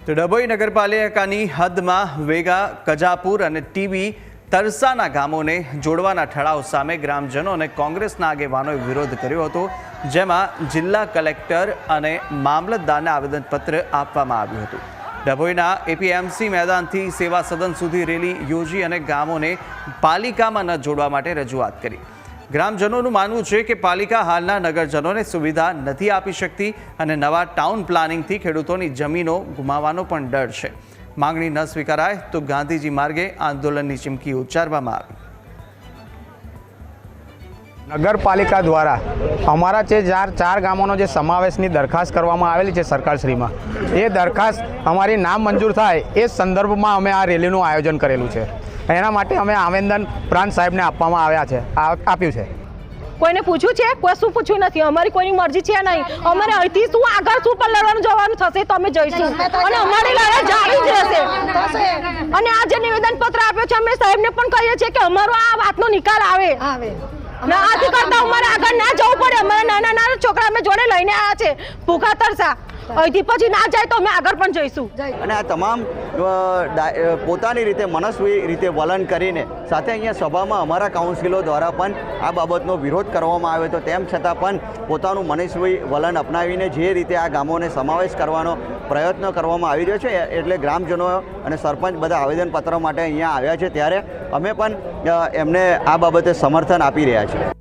તો ડભોઈ નગરપાલિકાની હદમાં વેગા, કજાપુર અને ટીબી તરસાના ગામોને જોડવાના ઠરાવ સામે ગ્રામજનો અને કોંગ્રેસના આગેવાનોએ વિરોધ કર્યો હતો, જેમાં જિલ્લા કલેક્ટર અને મામલતદારને આવેદનપત્ર આપવામાં આવ્યું હતું। ડભોઈના એપીએમસી મેદાનથી સેવા સદન સુધી રેલી યોજી અને ગામોને પાલિકામાં ન જોડવા માટે રજૂઆત કરી। ગ્રામજનોનું માનવું છે કે પાલિકા હાલના નગરજનોને સુવિધા નથી આપી શકતી અને નવા ટાઉન પ્લાનિંગથી ખેડૂતોની જમીનો ગુમાવવાનો પણ ડર છે। માંગણી ન સ્વીકારાય તો ગાંધીજી માર્ગે આંદોલનની ચીમકી ઉચ્ચારવામાં આવી। નગરપાલિકા દ્વારા અમારા જે ચાર ગામોનો જે સમાવેશની દરખાસ્ત કરવામાં આવેલી છે સરકારશ્રીમાં, એ દરખાસ્ત અમારી નામ મંજૂર થાય એ સંદર્ભમાં અમે આ રેલીનું આયોજન કરેલું છે। એના માટે અમે આવેદન પ્રાંત સાહેબને આપ્યું છે। કોઈને પૂછ્યું છે? કોઈ શું પૂછ્યું નથી। અમારી કોઈની મરજી છે નહીં। અમારે અહીંથી શું આગળ શું પર લડવાનું જવાનું થશે તો અમે જઈશું અને અમારી લડાઈ જારી જ રહેશે। અને આ જે નિવેદન પત્ર આપ્યો છે અમે સાહેબને પણ કહીએ છીએ કે અમારો આ વાતનો નિકાલ આવે ના આથી કરતા અમારે આગળ ના જવું પડે। અમારા નાના છોકરા અમે જોડે લઈને આવ્યા છે ભૂખા તરસા, અહીંથી પછી ના જાય તો અમે આગળ પણ જઈશું। અને આ તમામ પોતાની રીતે મનસ્વી રીતે વલણ કરીને સાથે અહીંયા સભામાં અમારા કાઉન્સિલો દ્વારા પણ આ બાબતનો વિરોધ કરવામાં આવ્યો હતો, તેમ છતાં પણ પોતાનું મનસ્વી વલણ અપનાવીને જે રીતે આ ગામોને સમાવેશ કરવાનો પ્રયત્ન કરવામાં આવી રહ્યો છે, એટલે ગ્રામજનો અને સરપંચ બધા આવેદનપત્ર માટે અહીંયા આવ્યા છે, ત્યારે અમે પણ એમને આ બાબતે સમર્થન આપી રહ્યા છીએ।